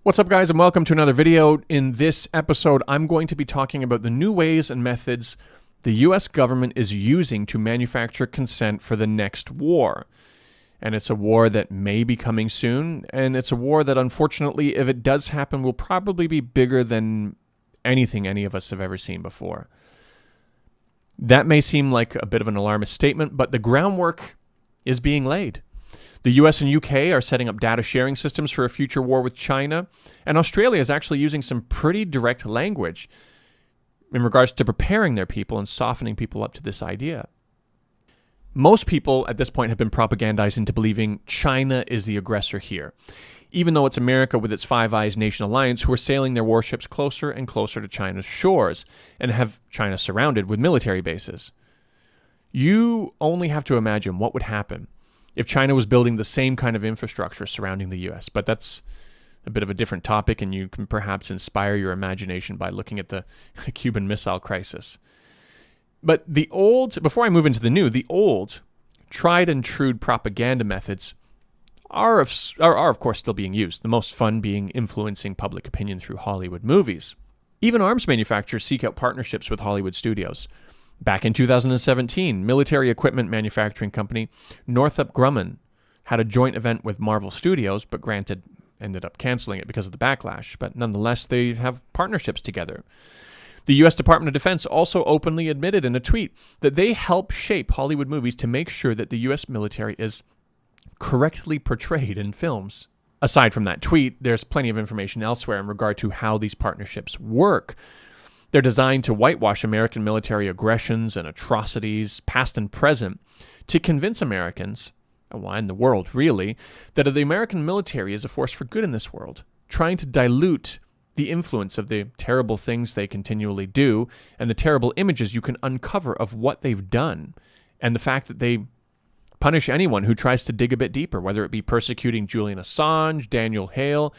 What's up, guys, and welcome to another video. In this episode, I'm going to be talking about the new ways and methods the US government is using to manufacture consent for the next war. And it's a war that may be coming soon, and it's a war that, unfortunately, if it does happen, will probably be bigger than anything any of us have ever seen before. That may seem like a bit of an alarmist statement, but the groundwork is being laid. The US and UK are setting up data sharing systems for a future war with China, and Australia is actually using some pretty direct language in regards to preparing their people and softening people up to this idea. Most people at this point have been propagandized into believing China is the aggressor here, even though it's America with its Five Eyes nation alliance who are sailing their warships closer and closer to China's shores and have China surrounded with military bases. You only have to imagine what would happen if China was building the same kind of infrastructure surrounding the US. But that's a bit of a different topic, and you can perhaps inspire your imagination by looking at the Cuban Missile Crisis. But before I move into the new, the old, tried and true propaganda methods are of course still being used, the most fun being influencing public opinion through Hollywood movies. Even arms manufacturers seek out partnerships with Hollywood studios. Back in 2017, military equipment manufacturing company Northrop Grumman had a joint event with Marvel Studios, but granted, ended up canceling it because of the backlash. But nonetheless, they have partnerships together. The U.S. Department of Defense also openly admitted in a tweet that they help shape Hollywood movies to make sure that the U.S. military is correctly portrayed in films. Aside from that tweet, there's plenty of information elsewhere in regard to how these partnerships work. They're designed to whitewash American military aggressions and atrocities, past and present, to convince Americans, and the world really, that the American military is a force for good in this world, trying to dilute the influence of the terrible things they continually do and the terrible images you can uncover of what they've done, and the fact that they punish anyone who tries to dig a bit deeper, whether it be persecuting Julian Assange, Daniel Hale,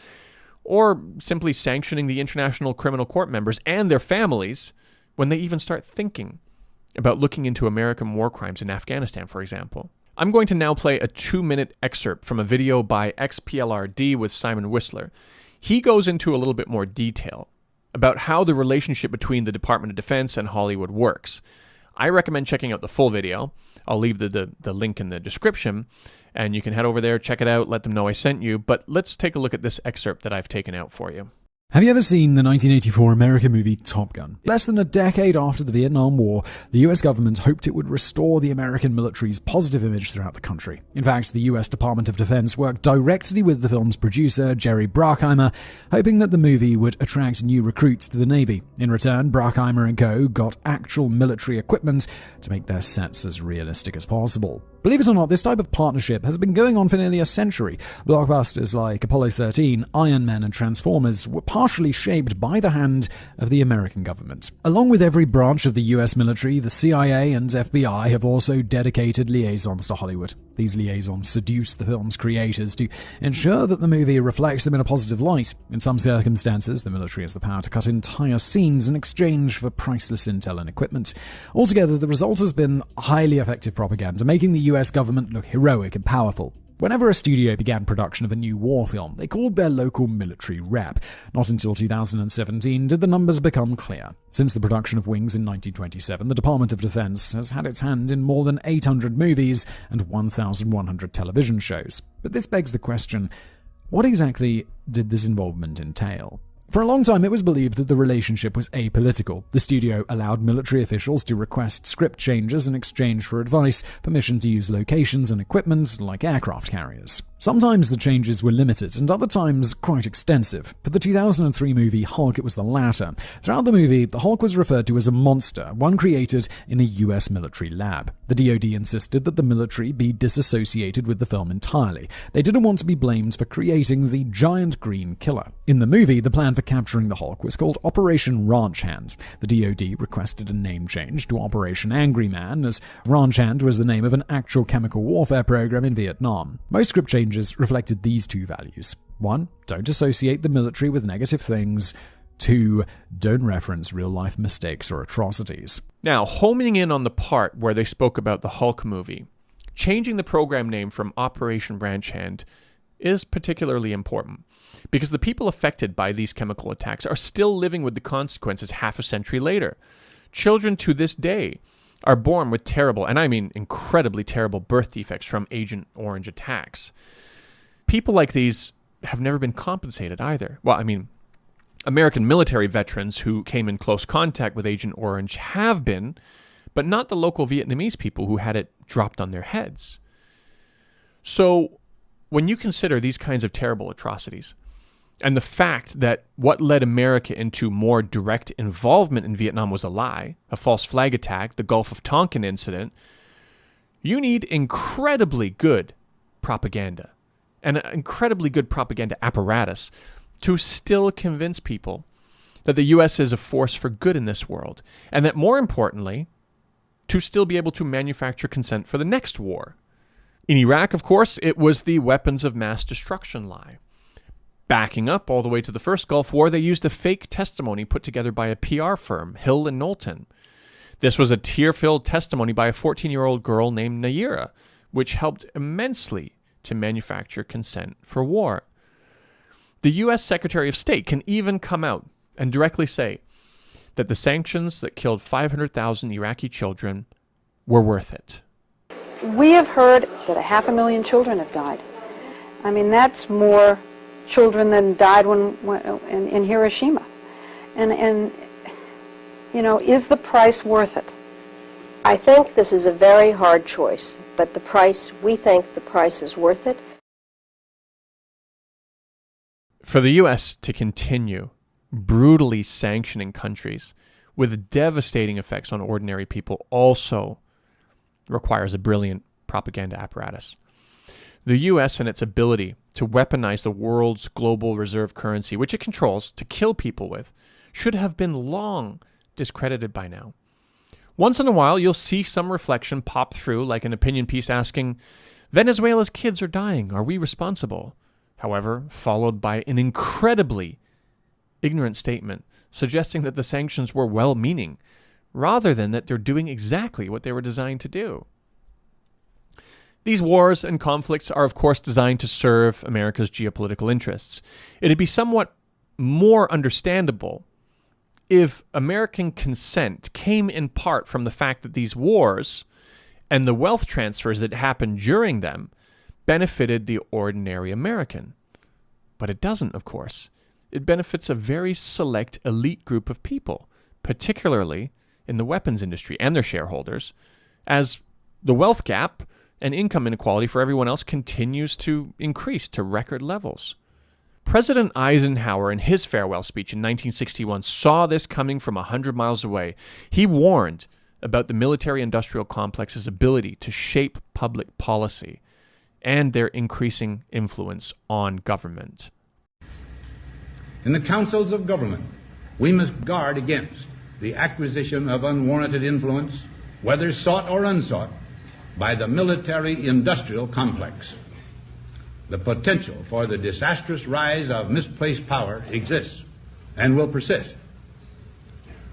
or simply sanctioning the International Criminal Court members and their families when they even start thinking about looking into American war crimes in Afghanistan, for example. I'm going to now play a 2-minute excerpt from a video by XPLRD with Simon Whistler. He goes into a little bit more detail about how the relationship between the Department of Defense and Hollywood works. I recommend checking out the full video. I'll leave the link in the description, and you can head over there, check it out, let them know I sent you. But let's take a look at this excerpt that I've taken out for you. Have you ever seen the 1984 American movie Top Gun? Less than a decade after the Vietnam War, the US government hoped it would restore the American military's positive image throughout the country. In fact, the US Department of Defense worked directly with the film's producer, Jerry Bruckheimer, hoping that the movie would attract new recruits to the Navy. In return, Bruckheimer and co. got actual military equipment to make their sets as realistic as possible. Believe it or not, this type of partnership has been going on for nearly a century. Blockbusters like Apollo 13, Iron Man, and Transformers were partially shaped by the hand of the American government. Along with every branch of the US military, the CIA and FBI have also dedicated liaisons to Hollywood. These liaisons seduce the film's creators to ensure that the movie reflects them in a positive light. In some circumstances, the military has the power to cut entire scenes in exchange for priceless intel and equipment. Altogether, the result has been highly effective propaganda, making the US government look heroic and powerful. Whenever a studio began production of a new war film, they called their local military rep. Not until 2017 did the numbers become clear. Since the production of Wings in 1927, the Department of Defense has had its hand in more than 800 movies and 1,100 television shows. But this begs the question, what exactly did this involvement entail? For a long time, it was believed that the relationship was apolitical. The studio allowed military officials to request script changes in exchange for advice, permission to use locations and equipment like aircraft carriers. Sometimes the changes were limited, and other times quite extensive. For the 2003 movie Hulk, it was the latter. Throughout the movie, the Hulk was referred to as a monster, one created in a US military lab. The DoD insisted that the military be disassociated with the film entirely. They didn't want to be blamed for creating the giant green killer. In the movie, the plan for capturing the Hulk was called Operation Ranch Hand. The DoD requested a name change to Operation Angry Man, as Ranch Hand was the name of an actual chemical warfare program in Vietnam. Most script changes reflected these two values. 1. Don't associate the military with negative things. 2. Don't reference real-life mistakes or atrocities. Now, homing in on the part where they spoke about the Hulk movie, changing the program name from Operation Ranch Hand is particularly important because the people affected by these chemical attacks are still living with the consequences half a century later. Children to this day are born with terrible, and I mean incredibly terrible, birth defects from Agent Orange attacks. People like these have never been compensated either. Well, I mean, American military veterans who came in close contact with Agent Orange have been, but not the local Vietnamese people who had it dropped on their heads. So when you consider these kinds of terrible atrocities and the fact that what led America into more direct involvement in Vietnam was a lie, a false flag attack, the Gulf of Tonkin incident, you need incredibly good propaganda and an incredibly good propaganda apparatus to still convince people that the U.S. is a force for good in this world, and that more importantly, to still be able to manufacture consent for the next war. In Iraq, of course, it was the weapons of mass destruction lie. Backing up all the way to the first Gulf War, they used a fake testimony put together by a PR firm, Hill and Knowlton. This was a tear-filled testimony by a 14-year-old girl named Naira, which helped immensely to manufacture consent for war. The U.S. Secretary of State can even come out and directly say that the sanctions that killed 500,000 Iraqi children were worth it. We have heard that 500,000 children have died. I mean, that's more children than died in Hiroshima. And you know, is the price worth it? I think this is a very hard choice, but we think the price is worth it. For the U.S. to continue brutally sanctioning countries with devastating effects on ordinary people also requires a brilliant propaganda apparatus. The U.S. and its ability to weaponize the world's global reserve currency, which it controls, to kill people with, should have been long discredited by now. Once in a while, you'll see some reflection pop through, like an opinion piece asking, "Venezuela's kids are dying. Are we responsible?" However, followed by an incredibly ignorant statement suggesting that the sanctions were well-meaning, rather than that they're doing exactly what they were designed to do. These wars and conflicts are, of course, designed to serve America's geopolitical interests. It'd be somewhat more understandable if American consent came in part from the fact that these wars and the wealth transfers that happened during them benefited the ordinary American. But it doesn't, of course. It benefits a very select elite group of people, particularly in the weapons industry and their shareholders, as the wealth gap and income inequality for everyone else continues to increase to record levels. President Eisenhower, in his farewell speech in 1961, saw this coming from 100 miles away. He warned about the military-industrial complex's ability to shape public policy and their increasing influence on government. In the councils of government, we must guard against the acquisition of unwarranted influence, whether sought or unsought, by the military-industrial complex. The potential for the disastrous rise of misplaced power exists and will persist.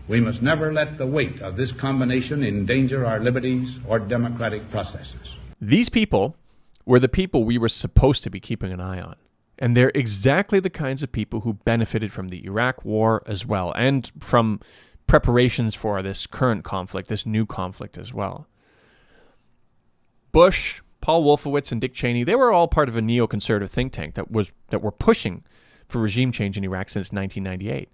We must never let the weight of this combination endanger our liberties or democratic processes. These people were the people we were supposed to be keeping an eye on. And they're exactly the kinds of people who benefited from the Iraq War as well, and from preparations for this current conflict, this new conflict as well. Bush, Paul Wolfowitz, and Dick Cheney, they were all part of a neoconservative think tank that were pushing for regime change in Iraq since 1998.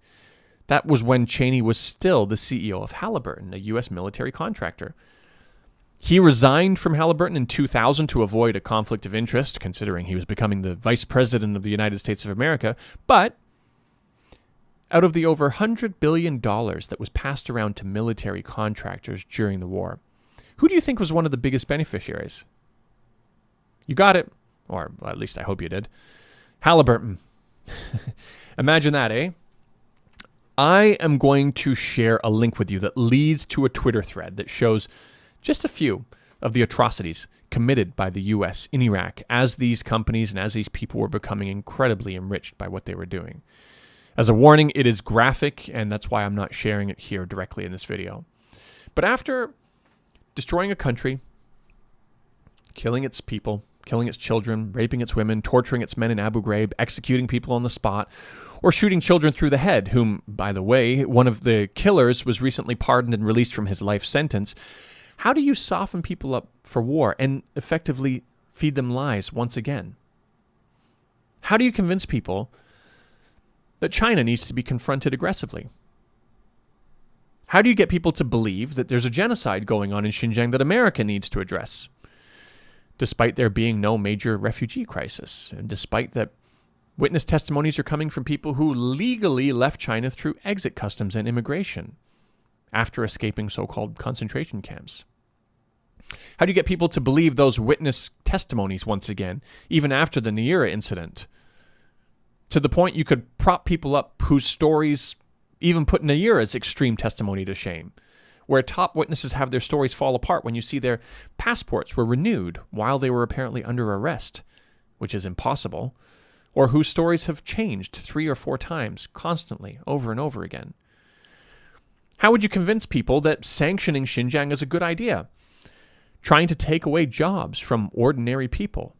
That was when Cheney was still the CEO of Halliburton, a U.S. military contractor. He resigned from Halliburton in 2000 to avoid a conflict of interest, considering he was becoming the vice president of the United States of America. But out of the over $100 billion that was passed around to military contractors during the war, who do you think was one of the biggest beneficiaries? You got it. Or at least I hope you did. Halliburton. Imagine that, eh? I am going to share a link with you that leads to a Twitter thread that shows just a few of the atrocities committed by the U.S. in Iraq as these companies and as these people were becoming incredibly enriched by what they were doing. As a warning, it is graphic, and that's why I'm not sharing it here directly in this video. But after destroying a country, killing its people, killing its children, raping its women, torturing its men in Abu Ghraib, executing people on the spot, or shooting children through the head, whom, by the way, one of the killers was recently pardoned and released from his life sentence. How do you soften people up for war and effectively feed them lies once again? How do you convince people that China needs to be confronted aggressively? How do you get people to believe that there's a genocide going on in Xinjiang that America needs to address, despite there being no major refugee crisis, and despite that witness testimonies are coming from people who legally left China through exit customs and immigration after escaping so-called concentration camps? How do you get people to believe those witness testimonies once again, even after the Naira incident, to the point you could prop people up whose stories even put Naira's extreme testimony to shame, where top witnesses have their stories fall apart when you see their passports were renewed while they were apparently under arrest, which is impossible, or whose stories have changed 3 or 4 times, constantly, over and over again? How would you convince people that sanctioning Xinjiang is a good idea? Trying to take away jobs from ordinary people?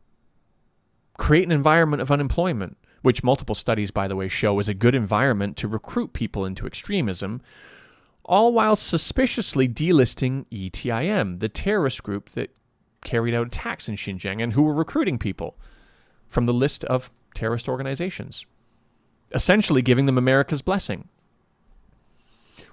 Create an environment of unemployment, which multiple studies, by the way, show is a good environment to recruit people into extremism, all while suspiciously delisting ETIM, the terrorist group that carried out attacks in Xinjiang and who were recruiting people, from the list of terrorist organizations, essentially giving them America's blessing.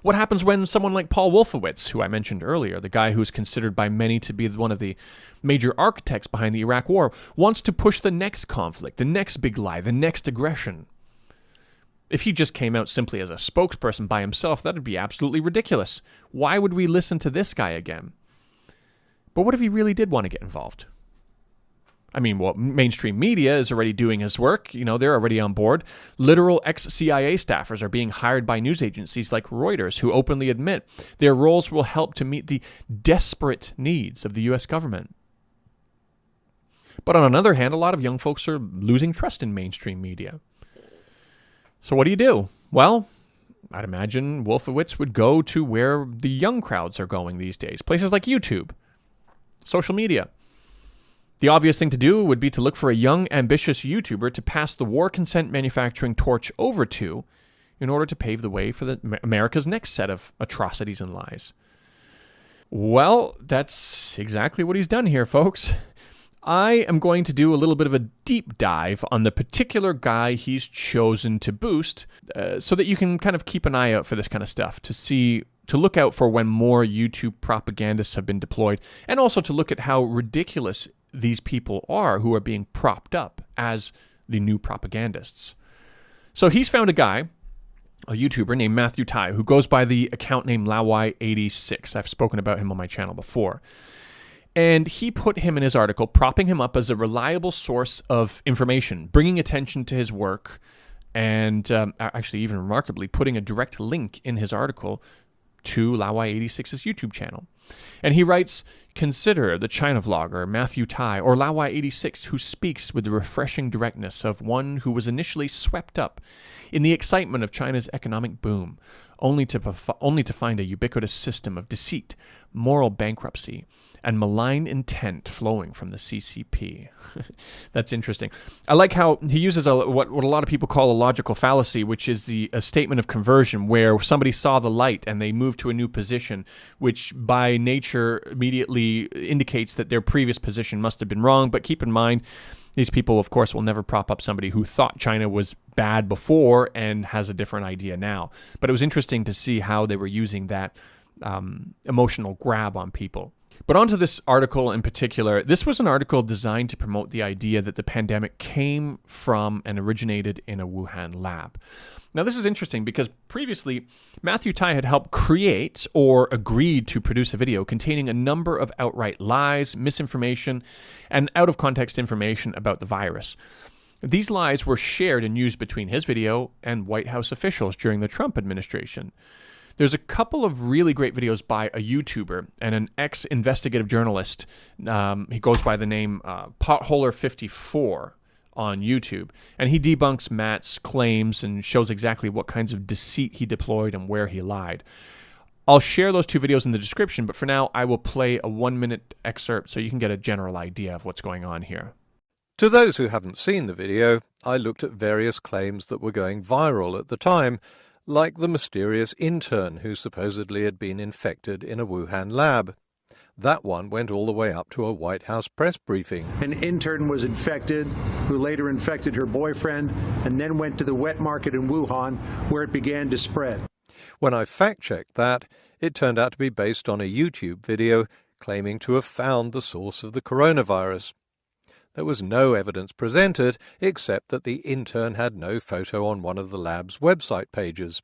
What happens when someone like Paul Wolfowitz, who I mentioned earlier, the guy who's considered by many to be one of the major architects behind the Iraq War, wants to push the next conflict, the next big lie, the next aggression? If he just came out simply as a spokesperson by himself, that would be absolutely ridiculous. Why would we listen to this guy again? But what if he really did want to get involved? I mean, well, mainstream media is already doing his work. You know, they're already on board. Literal ex-CIA staffers are being hired by news agencies like Reuters, who openly admit their roles will help to meet the desperate needs of the U.S. government. But on another hand, a lot of young folks are losing trust in mainstream media. So what do? Well, I'd imagine Wolfowitz would go to where the young crowds are going these days, places like YouTube, social media. The obvious thing to do would be to look for a young, ambitious YouTuber to pass the war consent manufacturing torch over to in order to pave the way for America's next set of atrocities and lies. Well, that's exactly what he's done here, folks. I am going to do a little bit of a deep dive on the particular guy he's chosen to boost so that you can kind of keep an eye out for this kind of stuff, to look out for when more YouTube propagandists have been deployed, and also to look at how ridiculous these people are who are being propped up as the new propagandists. So he's found a guy, a YouTuber named Matthew Tai, who goes by the account name Lawai86. I've spoken about him on my channel before. And he put him in his article, propping him up as a reliable source of information, bringing attention to his work, and actually even remarkably putting a direct link in his article to Lawai86's YouTube channel. And he writes, "Consider the China vlogger Matthew Tai, or Lawai86, who speaks with the refreshing directness of one who was initially swept up in the excitement of China's economic boom, only to find a ubiquitous system of deceit, moral bankruptcy, and malign intent flowing from the CCP." That's interesting. I like how he uses what a lot of people call a logical fallacy, which is a statement of conversion, where somebody saw the light and they moved to a new position, which by nature immediately indicates that their previous position must have been wrong. But keep in mind, these people, of course, will never prop up somebody who thought China was bad before and has a different idea now. But it was interesting to see how they were using that emotional grab on people. But onto this article in particular. This was an article designed to promote the idea that the pandemic came from and originated in a Wuhan lab. Now, this is interesting because previously, Matthew Tai had helped create or agreed to produce a video containing a number of outright lies, misinformation, and out-of-context information about the virus. These lies were shared and used between his video and White House officials during the Trump administration. There's a couple of really great videos by a YouTuber and an ex-investigative journalist. He goes by the name Potholer54 on YouTube. And he debunks Matt's claims and shows exactly what kinds of deceit he deployed and where he lied. I'll share those 2 videos in the description, but for now I will play a 1-minute excerpt so you can get a general idea of what's going on here. To those who haven't seen the video, I looked at various claims that were going viral at the time, like the mysterious intern who supposedly had been infected in a Wuhan lab. That one went all the way up to a White House press briefing. An intern was infected, who later infected her boyfriend, and then went to the wet market in Wuhan, where it began to spread. When I fact-checked that, it turned out to be based on a YouTube video claiming to have found the source of the coronavirus. There was no evidence presented, except that the intern had no photo on one of the lab's website pages.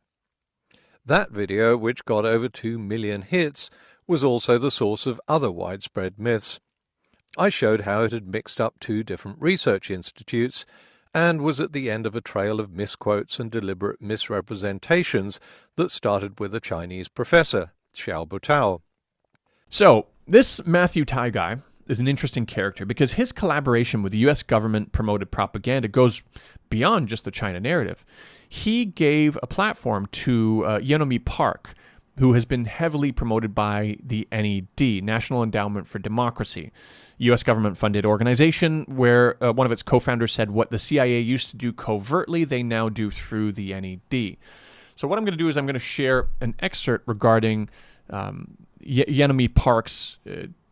That video, which got over 2 million hits, was also the source of other widespread myths. I showed how it had mixed up 2 different research institutes and was at the end of a trail of misquotes and deliberate misrepresentations that started with a Chinese professor, Xiao Butao. So, this Matthew Tai guy is an interesting character because his collaboration with the U.S. government-promoted propaganda goes beyond just the China narrative. He gave a platform to Yeonmi Park, who has been heavily promoted by the NED, National Endowment for Democracy, U.S. government-funded organization where one of its co-founders said what the CIA used to do covertly, they now do through the NED. So what I'm going to do is I'm going to share an excerpt regarding Yeonmi Park's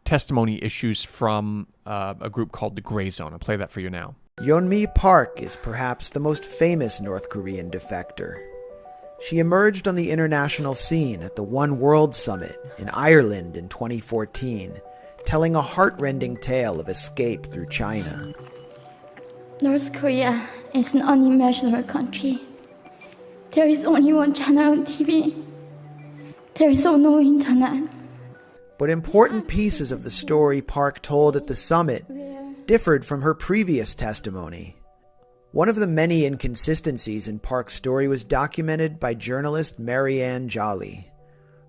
testimony issues from a group called the Gray Zone. I'll play that for you now. Yeonmi Park is perhaps the most famous North Korean defector. She emerged on the international scene at the One World Summit in Ireland in 2014, telling a heart-rending tale of escape through China. North Korea is an unimaginable country. There is only one channel on TV. There is no internet. But important pieces of the story Park told at the summit differed from her previous testimony. One of the many inconsistencies in Park's story was documented by journalist Marianne Jolly,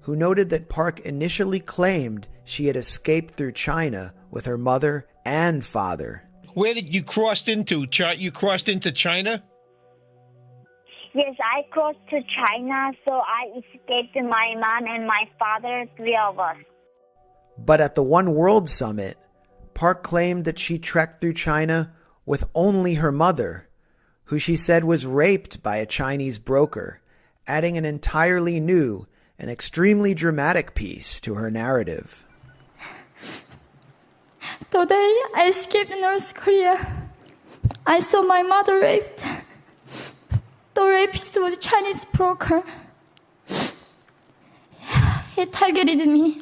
who noted that Park initially claimed she had escaped through China with her mother and father. Where did you cross into? You crossed into China? Yes, I crossed to China, so I escaped my mom and my father, 3 of us. But at the One World Summit, Park claimed that she trekked through China with only her mother, who she said was raped by a Chinese broker, adding an entirely new and extremely dramatic piece to her narrative. The day I escaped North Korea, I saw my mother raped. The rapist was a Chinese broker. He targeted me.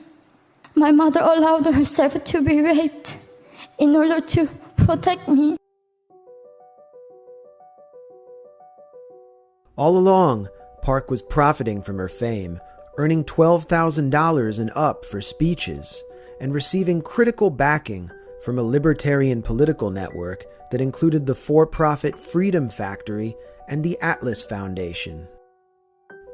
My mother allowed herself to be raped in order to protect me. All along, Park was profiting from her fame, earning $12,000 and up for speeches, and receiving critical backing from a libertarian political network that included the for-profit Freedom Factory and the Atlas Foundation.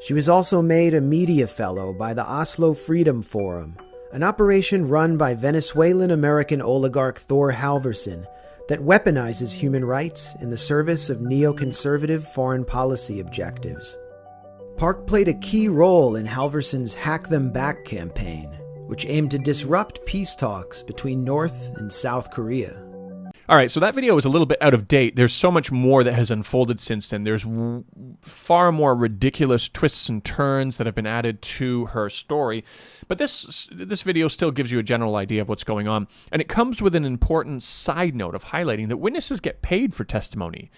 She was also made a media fellow by the Oslo Freedom Forum, an operation run by Venezuelan-American oligarch Thor Halvorsen that weaponizes human rights in the service of neoconservative foreign policy objectives. Park played a key role in Halvorsen's Hack Them Back campaign, which aimed to disrupt peace talks between North and South Korea. All right, so that video is a little bit out of date. There's so much more that has unfolded since then. There's far more ridiculous twists and turns that have been added to her story. But this video still gives you a general idea of what's going on. And it comes with an important side note of highlighting that witnesses get paid for testimony.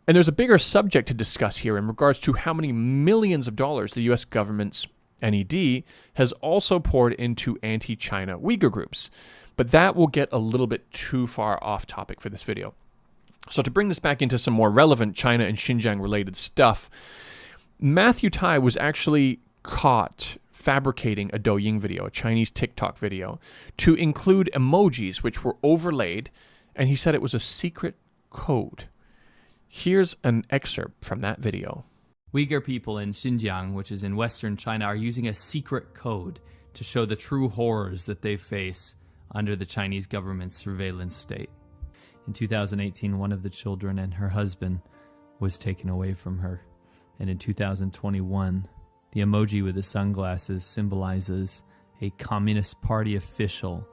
And there's a bigger subject to discuss here in regards to how many millions of dollars the U.S. government's NED has also poured into anti-China Uyghur groups. But that will get a little bit too far off topic for this video. So to bring this back into some more relevant China and Xinjiang related stuff, Matthew Tai was actually caught fabricating a Douyin video, a Chinese TikTok video, to include emojis which were overlaid, and he said it was a secret code. Here's an excerpt from that video. Uyghur people in Xinjiang, which is in western China, are using a secret code to show the true horrors that they face under the Chinese government's surveillance state. In 2018, one of the children and her husband was taken away from her. And in 2021, the emoji with the sunglasses symbolizes a Communist Party official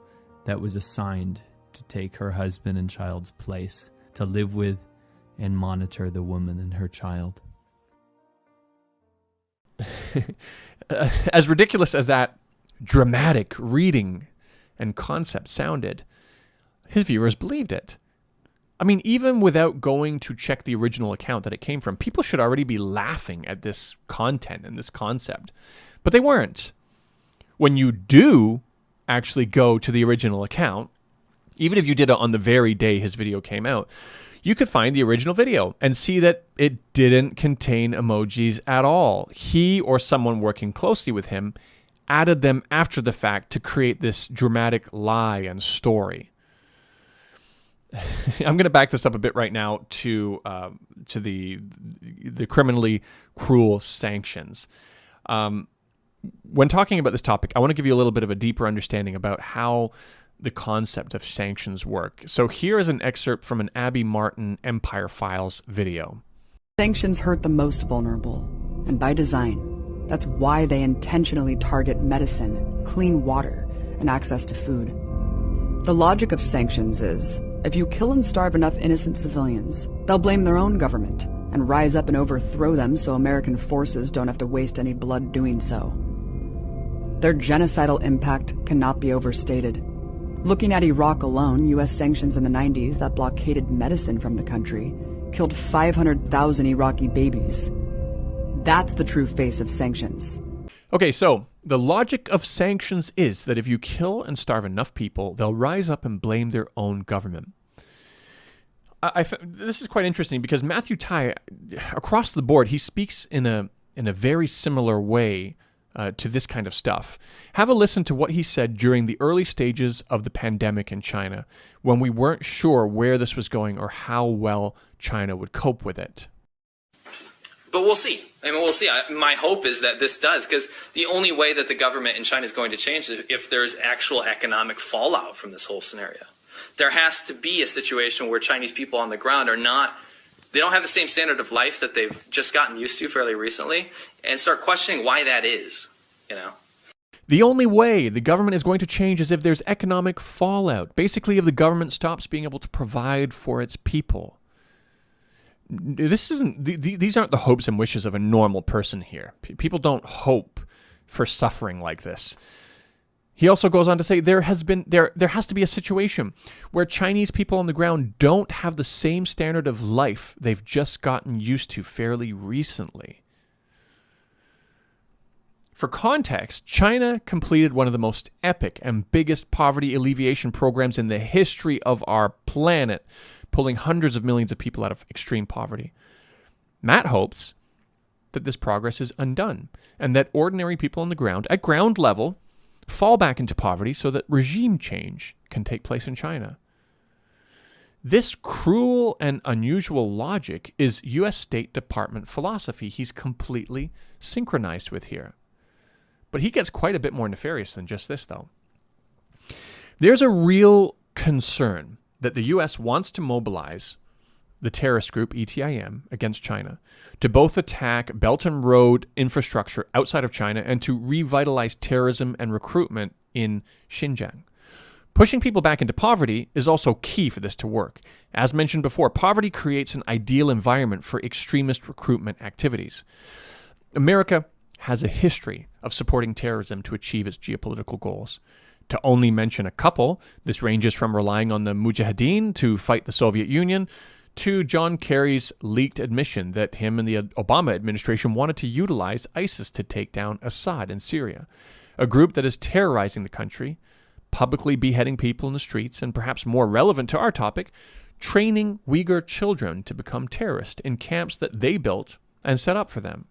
that was assigned to take her husband and child's place, to live with and monitor the woman and her child. As ridiculous as that dramatic reading and concept sounded, his viewers believed it. I mean, even without going to check the original account that it came from, people should already be laughing at this content and this concept. But they weren't. When you do actually go to the original account, even if you did it on the very day his video came out, you could find the original video and see that it didn't contain emojis at all. He or someone working closely with him added them after the fact to create this dramatic lie and story. I'm going to back this up a bit right now to the criminally cruel sanctions. When talking about this topic, I want to give you a little bit of a deeper understanding about how the concept of sanctions work. So here is an excerpt from an Abby Martin Empire Files video. Sanctions hurt the most vulnerable, and by design. That's why they intentionally target medicine, clean water, and access to food. The logic of sanctions is, if you kill and starve enough innocent civilians, they'll blame their own government and rise up and overthrow them so American forces don't have to waste any blood doing so. Their genocidal impact cannot be overstated. Looking at Iraq alone, U.S. sanctions in the 90s that blockaded medicine from the country killed 500,000 Iraqi babies. That's the true face of sanctions. Okay, so the logic of sanctions is that if you kill and starve enough people, they'll rise up and blame their own government. This is quite interesting because Matthew Tai, across the board, he speaks in a very similar way to this kind of stuff. Have a listen to what he said during the early stages of the pandemic in China, when we weren't sure where this was going or how well China would cope with it. But we'll see. I mean, we'll see. My hope is that this does, because the only way that the government in China is going to change is if there's actual economic fallout from this whole scenario. There has to be a situation where Chinese people on the ground they don't have the same standard of life that they've just gotten used to fairly recently, and start questioning why that is, The only way the government is going to change is if there's economic fallout. Basically, if the government stops being able to provide for its people. These aren't the hopes and wishes of a normal person here. People don't hope for suffering like this. He also goes on to say there has to be a situation where Chinese people on the ground don't have the same standard of life they've just gotten used to fairly recently. For context, China completed one of the most epic and biggest poverty alleviation programs in the history of our planet, pulling hundreds of millions of people out of extreme poverty. Matt hopes that this progress is undone and that ordinary people on the ground, at ground level, fall back into poverty so that regime change can take place in China. This cruel and unusual logic is U.S. State Department philosophy he's completely synchronized with here. But he gets quite a bit more nefarious than just this, though. There's a real concern that the U.S. wants to mobilize the terrorist group ETIM against China to both attack Belt and Road infrastructure outside of China and to revitalize terrorism and recruitment in Xinjiang. Pushing people back into poverty is also key for this to work. As mentioned before, poverty creates an ideal environment for extremist recruitment activities. America has a history of supporting terrorism to achieve its geopolitical goals. To only mention a couple, this ranges from relying on the Mujahideen to fight the Soviet Union to John Kerry's leaked admission that him and the Obama administration wanted to utilize ISIS to take down Assad in Syria, a group that is terrorizing the country, publicly beheading people in the streets, and perhaps more relevant to our topic, training Uyghur children to become terrorists in camps that they built and set up for them.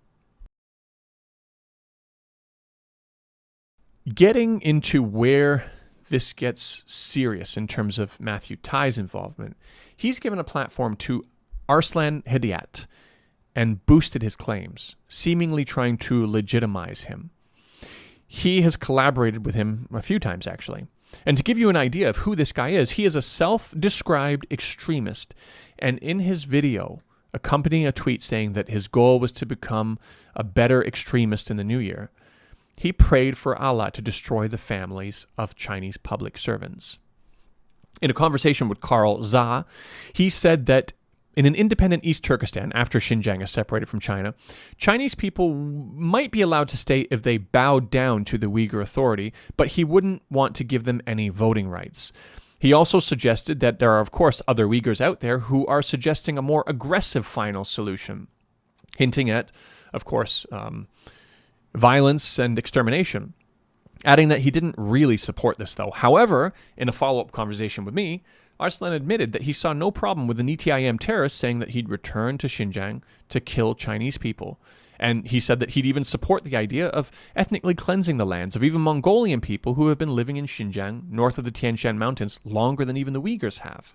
Getting into where this gets serious in terms of Matthew Tai's involvement, he's given a platform to Arslan Hidayat and boosted his claims, seemingly trying to legitimize him. He has collaborated with him a few times, actually. And to give you an idea of who this guy is, he is a self-described extremist, and in his video, accompanying a tweet saying that his goal was to become a better extremist in the new year, he prayed for Allah to destroy the families of Chinese public servants. In a conversation with Carl Za, he said that in an independent East Turkestan, after Xinjiang is separated from China, Chinese people might be allowed to stay if they bowed down to the Uyghur Authority, but he wouldn't want to give them any voting rights. He also suggested that there are, of course, other Uyghurs out there who are suggesting a more aggressive final solution, hinting at, of course, violence and extermination, adding that he didn't really support this, though. However, in a follow-up conversation with me, Arslan admitted that he saw no problem with an ETIM terrorist saying that he'd return to Xinjiang to kill Chinese people. And he said that he'd even support the idea of ethnically cleansing the lands of even Mongolian people who have been living in Xinjiang, north of the Tian Shan Mountains, longer than even the Uyghurs have.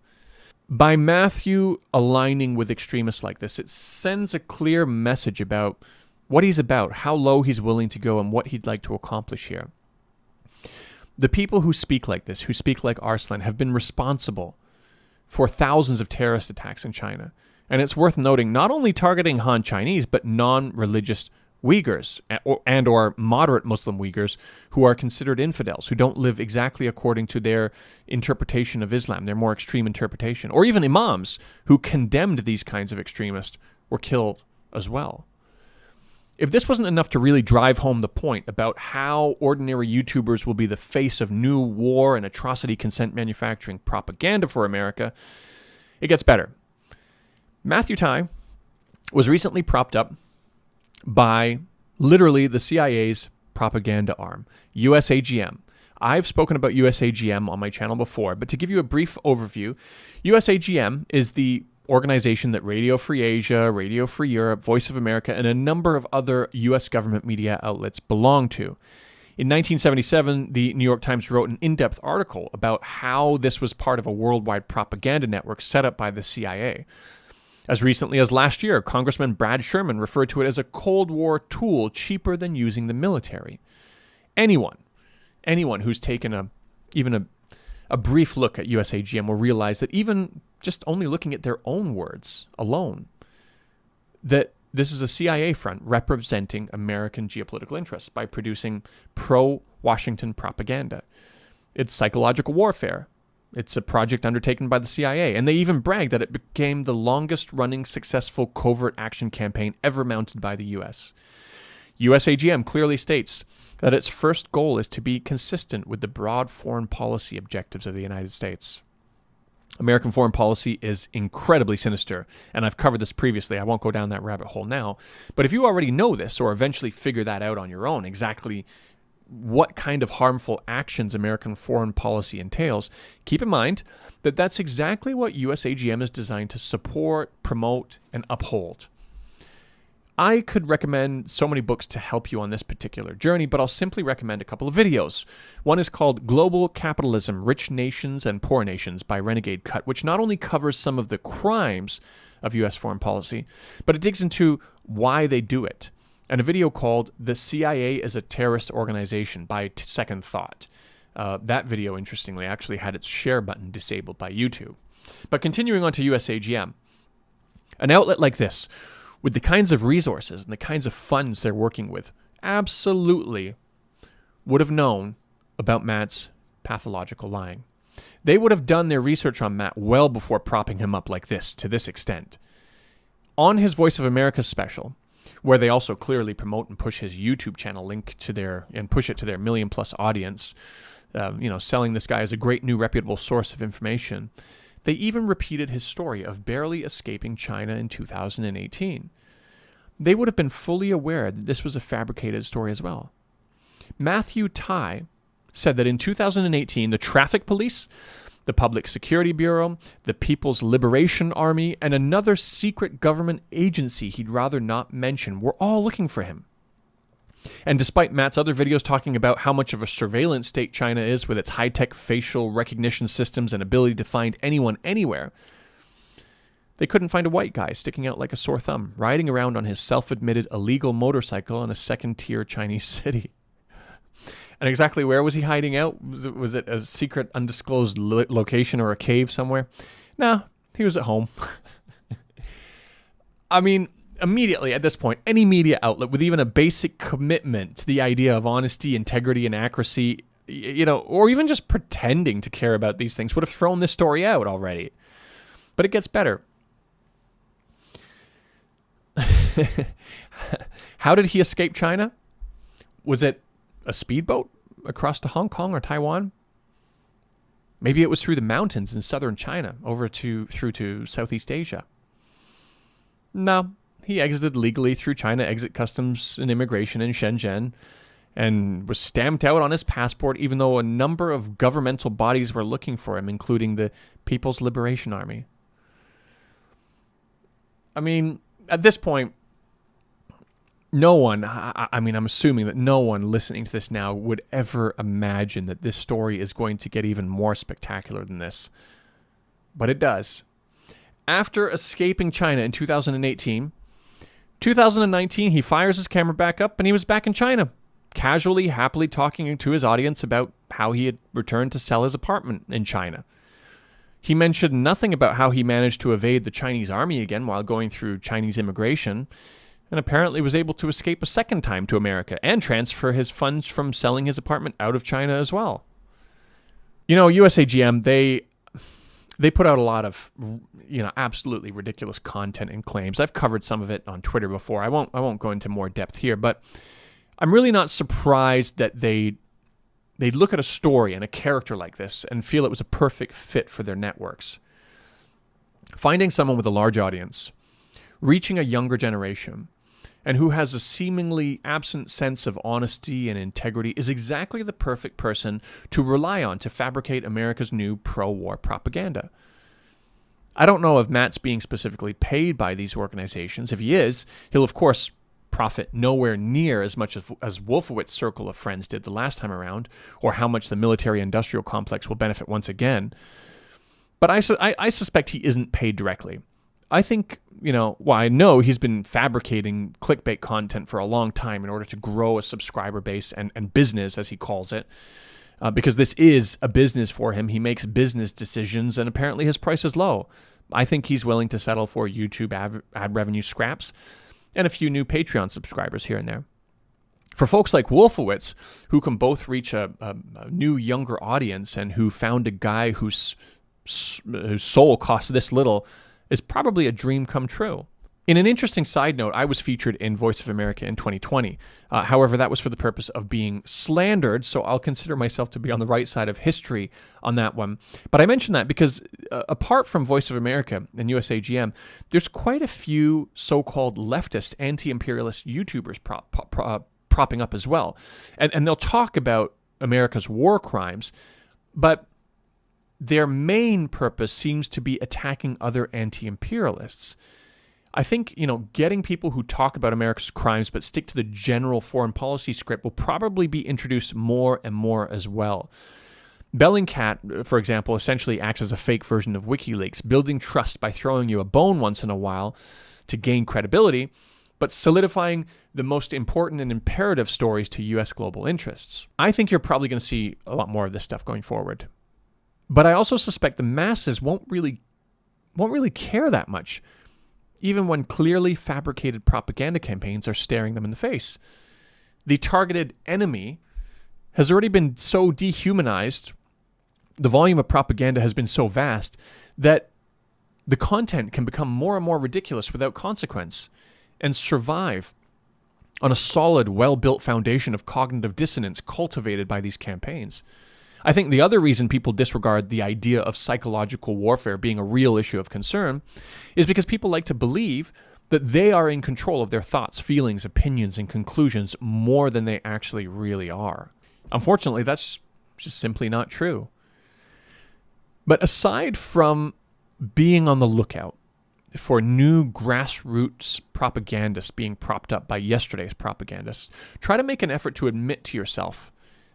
By Matthew aligning with extremists like this, it sends a clear message about what he's about, how low he's willing to go, and what he'd like to accomplish here. The people who speak like this, who speak like Arslan, have been responsible for thousands of terrorist attacks in China. And it's worth noting, not only targeting Han Chinese, but non-religious Uyghurs and or moderate Muslim Uyghurs who are considered infidels, who don't live exactly according to their interpretation of Islam, their more extreme interpretation. Or even imams who condemned these kinds of extremists were killed as well. If this wasn't enough to really drive home the point about how ordinary YouTubers will be the face of new war and atrocity consent manufacturing propaganda for America, it gets better. Matthew Tai was recently propped up by literally the CIA's propaganda arm, USAGM. I've spoken about USAGM on my channel before, but to give you a brief overview, USAGM is the organization that Radio Free Asia, Radio Free Europe, Voice of America, and a number of other U.S. government media outlets belong to. In 1977, the New York Times wrote an in-depth article about how this was part of a worldwide propaganda network set up by the CIA. As recently as last year, Congressman Brad Sherman referred to it as a Cold War tool cheaper than using the military. Anyone who's taken even a brief look at USAGM will realize that even just only looking at their own words alone, that this is a CIA front representing American geopolitical interests by producing pro-Washington propaganda. It's psychological warfare. It's a project undertaken by the CIA, and they even brag that it became the longest-running successful covert action campaign ever mounted by the U.S. USAGM clearly states that its first goal is to be consistent with the broad foreign policy objectives of the United States. American foreign policy is incredibly sinister, and I've covered this previously. I won't go down that rabbit hole now. But if you already know this, or eventually figure that out on your own, exactly what kind of harmful actions American foreign policy entails, keep in mind that that's exactly what USAGM is designed to support, promote, and uphold. I could recommend so many books to help you on this particular journey, but I'll simply recommend a couple of videos. One is called Global Capitalism, Rich Nations and Poor Nations by Renegade Cut, which not only covers some of the crimes of U.S. foreign policy, but it digs into why they do it. And a video called The CIA is a Terrorist Organization by Second Thought. That video, interestingly, actually had its share button disabled by YouTube. But continuing on to USAGM, an outlet like this, with the kinds of resources and the kinds of funds they're working with, absolutely would have known about Matt's pathological lying. They would have done their research on Matt well before propping him up like this, to this extent. On his Voice of America special, where they also clearly promote and push his YouTube channel link to their, and push it to their million-plus audience, selling this guy as a great new reputable source of information, they even repeated his story of barely escaping China in 2018. They would have been fully aware that this was a fabricated story as well. Matthew Tai said that in 2018, the Traffic Police, the Public Security Bureau, the People's Liberation Army, and another secret government agency he'd rather not mention were all looking for him. And despite Matt's other videos talking about how much of a surveillance state China is with its high-tech facial recognition systems and ability to find anyone anywhere, they couldn't find a white guy sticking out like a sore thumb, riding around on his self-admitted illegal motorcycle in a second-tier Chinese city. And exactly where was he hiding out? Was it a secret, undisclosed location or a cave somewhere? No, he was at home. I mean, immediately at this point, any media outlet with even a basic commitment to the idea of honesty, integrity, and accuracy or even just pretending to care about these things would have thrown this story out already. But it gets better. How did he escape China? Was it a speedboat across to Hong Kong or Taiwan? Maybe it was through the mountains in southern China through to Southeast Asia. No, he exited legally through China Exit Customs and Immigration in Shenzhen and was stamped out on his passport, even though a number of governmental bodies were looking for him, including the People's Liberation Army. I mean, at this point, no one, I'm assuming that no one listening to this now would ever imagine that this story is going to get even more spectacular than this. But it does. After escaping China in 2019, 2019, he fires his camera back up and he was back in China, casually, happily talking to his audience about how he had returned to sell his apartment in China. He mentioned nothing about how he managed to evade the Chinese army again while going through Chinese immigration, and apparently was able to escape a second time to America and transfer his funds from selling his apartment out of China as well. USAGM, they put out a lot of, absolutely ridiculous content and claims. I've covered some of it on Twitter before. I won't go into more depth here, but I'm really not surprised that they look at a story and a character like this and feel it was a perfect fit for their networks. Finding someone with a large audience, reaching a younger generation, and who has a seemingly absent sense of honesty and integrity is exactly the perfect person to rely on to fabricate America's new pro-war propaganda. I don't know if Matt's being specifically paid by these organizations. If he is, he'll of course profit nowhere near as much as Wolfowitz's circle of friends did the last time around, or how much the military-industrial complex will benefit once again. But I suspect he isn't paid directly. I think, I know he's been fabricating clickbait content for a long time in order to grow a subscriber base and business, as he calls it, because this is a business for him. He makes business decisions, and apparently his price is low. I think he's willing to settle for YouTube ad revenue scraps and a few new Patreon subscribers here and there. For folks like Wolfowitz, who can both reach a new, younger audience and who found a guy whose soul cost this little, is probably a dream come true. In an interesting side note, I was featured in Voice of America in 2020. However, that was for the purpose of being slandered, so I'll consider myself to be on the right side of history on that one. But I mention that because apart from Voice of America and USAGM, there's quite a few so-called leftist, anti-imperialist YouTubers propping up as well. And they'll talk about America's war crimes, but their main purpose seems to be attacking other anti-imperialists. I think, getting people who talk about America's crimes but stick to the general foreign policy script will probably be introduced more and more as well. Bellingcat, for example, essentially acts as a fake version of WikiLeaks, building trust by throwing you a bone once in a while to gain credibility, but solidifying the most important and imperative stories to U.S. global interests. I think you're probably going to see a lot more of this stuff going forward. But I also suspect the masses won't really care that much, even when clearly fabricated propaganda campaigns are staring them in the face. The targeted enemy has already been so dehumanized, the volume of propaganda has been so vast, that the content can become more and more ridiculous without consequence and survive on a solid, well-built foundation of cognitive dissonance cultivated by these campaigns. I think the other reason people disregard the idea of psychological warfare being a real issue of concern is because people like to believe that they are in control of their thoughts, feelings, opinions, and conclusions more than they actually really are. Unfortunately, that's just simply not true. But aside from being on the lookout for new grassroots propagandists being propped up by yesterday's propagandists, try to make an effort to admit to yourself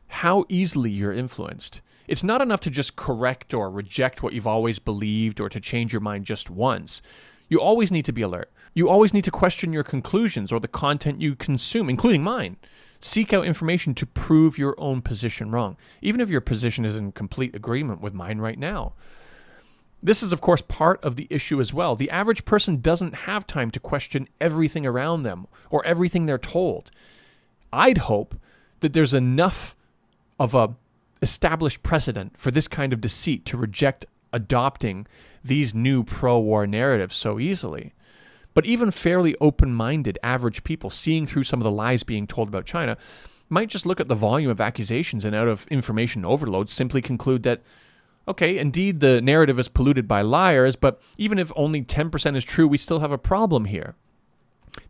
how easily you're influenced. It's not enough to just correct or reject what you've always believed or to change your mind just once. You always need to be alert. You always need to question your conclusions or the content you consume, including mine. Seek out information to prove your own position wrong, even if your position is in complete agreement with mine right now. This is, of course, part of the issue as well. The average person doesn't have time to question everything around them or everything they're told. I'd hope that there's enough of a established precedent for this kind of deceit to reject adopting these new pro-war narratives so easily. But even fairly open-minded average people seeing through some of the lies being told about China might just look at the volume of accusations and out of information overload simply conclude that, okay, indeed the narrative is polluted by liars, but even if only 10% is true, we still have a problem here.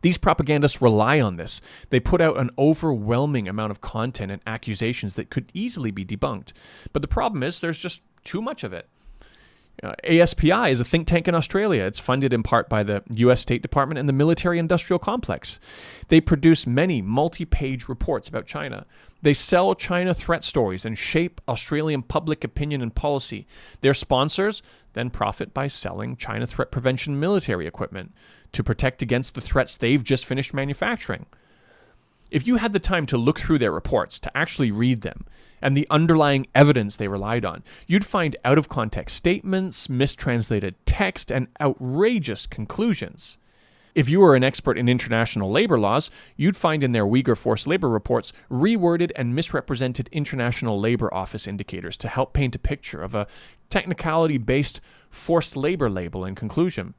These propagandists rely on this. They put out an overwhelming amount of content and accusations that could easily be debunked. But the problem is there's just too much of it. ASPI is a think tank in Australia. It's funded in part by the US State Department and the military-industrial complex. They produce many multi-page reports about China. They sell China threat stories and shape Australian public opinion and policy. Their sponsors then profit by selling China threat prevention military equipment to protect against the threats they've just finished manufacturing. If you had the time to look through their reports, to actually read them, and the underlying evidence they relied on, you'd find out-of-context statements, mistranslated text, and outrageous conclusions. If you were an expert in international labor laws, you'd find in their Uyghur forced labor reports reworded and misrepresented International Labor Office indicators to help paint a picture of a technicality-based forced labor label in conclusion.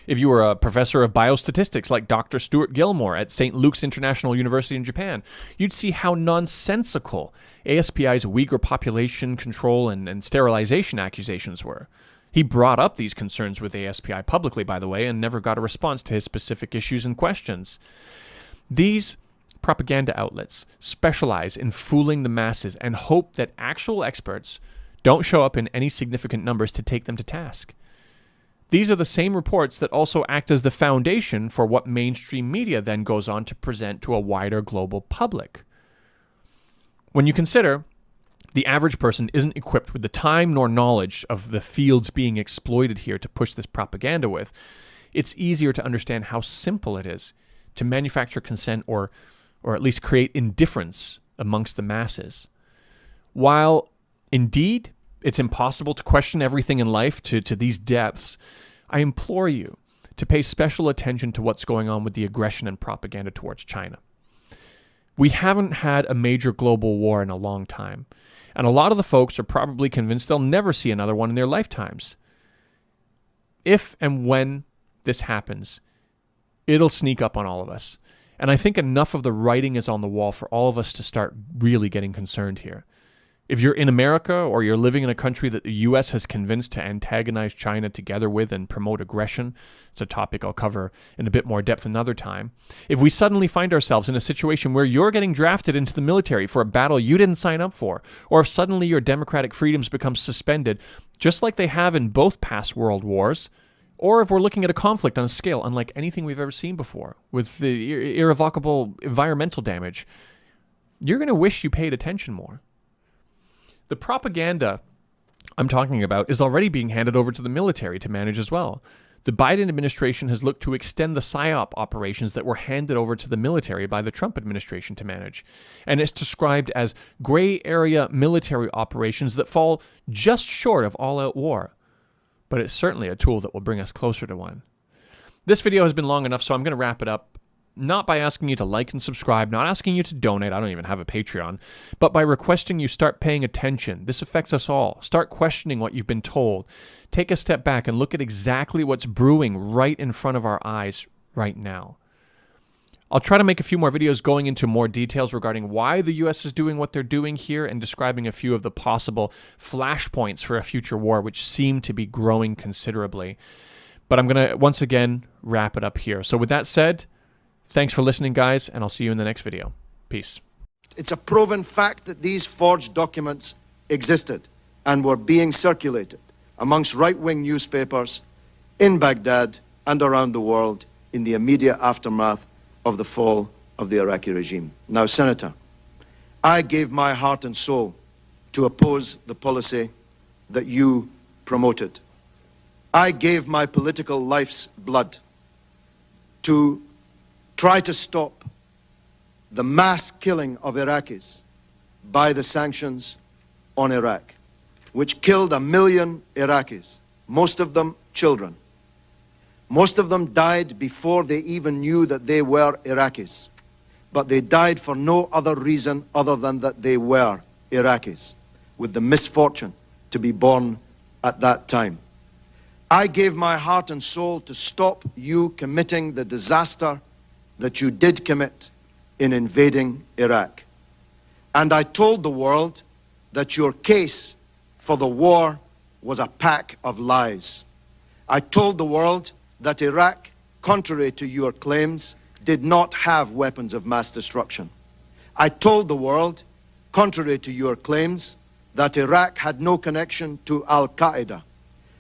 If you were a professor of biostatistics like Dr. Stuart Gilmore at St. Luke's International University in Japan, you'd see how nonsensical ASPI's Uyghur population control and sterilization accusations were. He brought up these concerns with ASPI publicly, by the way, and never got a response to his specific issues and questions. These propaganda outlets specialize in fooling the masses and hope that actual experts don't show up in any significant numbers to take them to task. These are the same reports that also act as the foundation for what mainstream media then goes on to present to a wider global public. When you consider the average person isn't equipped with the time nor knowledge of the fields being exploited here to push this propaganda with, it's easier to understand how simple it is to manufacture consent or at least create indifference amongst the masses. While indeed it's impossible to question everything in life to these depths, I implore you to pay special attention to what's going on with the aggression and propaganda towards China. We haven't had a major global war in a long time, and a lot of the folks are probably convinced they'll never see another one in their lifetimes. If and when this happens, it'll sneak up on all of us. And I think enough of the writing is on the wall for all of us to start really getting concerned here. If you're in America or you're living in a country that the U.S. has convinced to antagonize China together with and promote aggression, it's a topic I'll cover in a bit more depth another time. If we suddenly find ourselves in a situation where you're getting drafted into the military for a battle you didn't sign up for, or if suddenly your democratic freedoms become suspended, just like they have in both past world wars, or if we're looking at a conflict on a scale unlike anything we've ever seen before, with the irrevocable environmental damage, you're going to wish you paid attention more. The propaganda I'm talking about is already being handed over to the military to manage as well. The Biden administration has looked to extend the PSYOP operations that were handed over to the military by the Trump administration to manage. And it's described as gray area military operations that fall just short of all-out war. But it's certainly a tool that will bring us closer to one. This video has been long enough, so I'm going to wrap it up. Not by asking you to like and subscribe, not asking you to donate, I don't even have a Patreon, but by requesting you start paying attention. This affects us all. Start questioning what you've been told. Take a step back and look at exactly what's brewing right in front of our eyes right now. I'll try to make a few more videos going into more details regarding why the U.S. is doing what they're doing here and describing a few of the possible flashpoints for a future war, which seem to be growing considerably. But I'm going to, once again, wrap it up here. So with that said, thanks for listening, guys, and I'll see you in the next video. Peace. It's a proven fact that these forged documents existed and were being circulated amongst right-wing newspapers in Baghdad and around the world in the immediate aftermath of the fall of the Iraqi regime. Now, Senator, I gave my heart and soul to oppose the policy that you promoted. I gave my political life's blood to try to stop the mass killing of Iraqis by the sanctions on Iraq, which killed 1 million Iraqis, most of them children. Most of them died before they even knew that they were Iraqis, but they died for no other reason other than that they were Iraqis with the misfortune to be born at that time. I gave my heart and soul to stop you committing the disaster that you did commit in invading Iraq. And I told the world that your case for the war was a pack of lies. I told the world that Iraq, contrary to your claims, did not have weapons of mass destruction. I told the world, contrary to your claims, that Iraq had no connection to Al-Qaeda.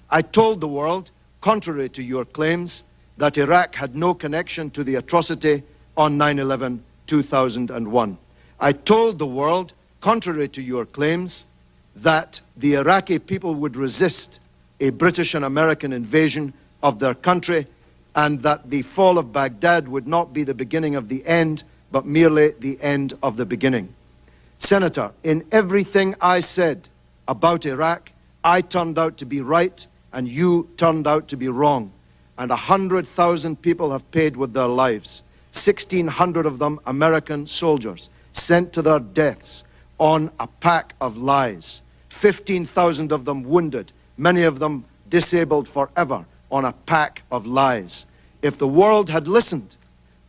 I told the world, contrary to your claims, that Iraq had no connection to the atrocity on 9/11/2001. I told the world, contrary to your claims, that the Iraqi people would resist a British and American invasion of their country, and that the fall of Baghdad would not be the beginning of the end, but merely the end of the beginning. Senator, in everything I said about Iraq, I turned out to be right, and you turned out to be wrong. And 100,000 people have paid with their lives. 1,600 of them American soldiers sent to their deaths on a pack of lies. 15,000 of them wounded, many of them disabled forever on a pack of lies. If the world had listened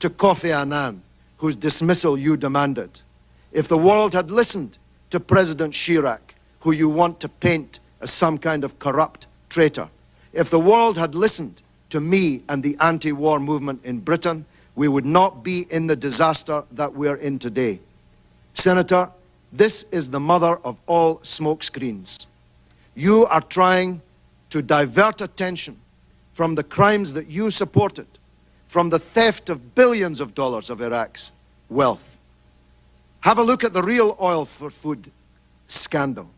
to Kofi Annan, whose dismissal you demanded, if the world had listened to President Chirac, who you want to paint as some kind of corrupt traitor, if the world had listened to me and the anti-war movement in Britain, we would not be in the disaster that we're in today. Senator, this is the mother of all smokescreens. You are trying to divert attention from the crimes that you supported, from the theft of billions of dollars of Iraq's wealth. Have a look at the real oil for food scandal.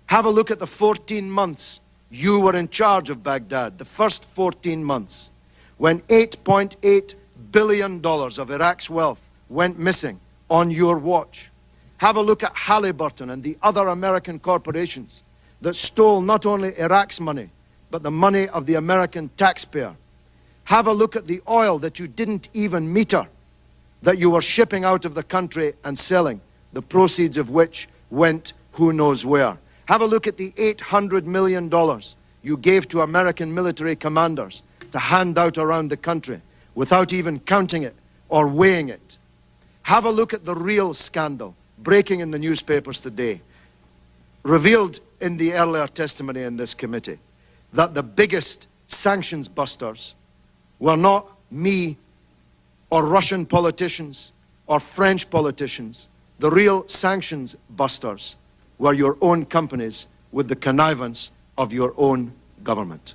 Have a look at the 14 months you were in charge of Baghdad, the first 14 months, when $8.8 billion of Iraq's wealth went missing on your watch. Have a look at Halliburton and the other American corporations that stole not only Iraq's money, but the money of the American taxpayer. Have a look at the oil that you didn't even meter, that you were shipping out of the country and selling, the proceeds of which went who knows where. Have a look at the $800 million you gave to American military commanders to hand out around the country without even counting it or weighing it. Have a look at the real scandal breaking in the newspapers today, revealed in the earlier testimony in this committee, that the biggest sanctions busters were not me or Russian politicians or French politicians. The real sanctions busters were your own companies with the connivance of your own government.